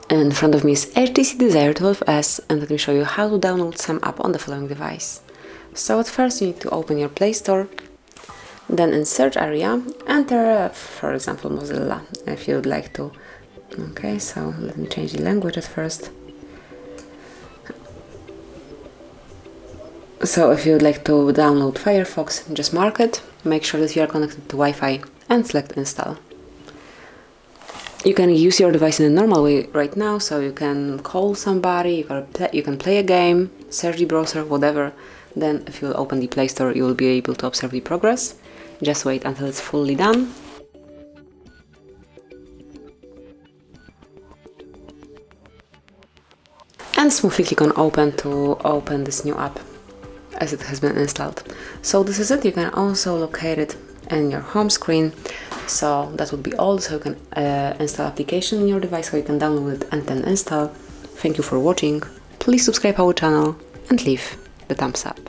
In front of me is HTC Desire 12S, and let me show you how to download some app on the following device. So at first you need to open your Play Store, then in search area enter for example Mozilla if you would like to. Okay, so let me change the language at first. So if you would like to download Firefox, just mark it, make sure that you are connected to Wi-Fi and select install. You can use your device in a normal way right now, so you can call somebody, you can play a game, search the browser, whatever. Then if you open the Play Store, you will be able to observe the progress. Just wait until it's fully done. And smoothly click on open to open this new app as it has been installed. So this is it. You can also locate it in your home screen. So that would be all. So you can install application in your device, so you can download it and then install. Thank you for watching. Please subscribe our channel and leave the thumbs up.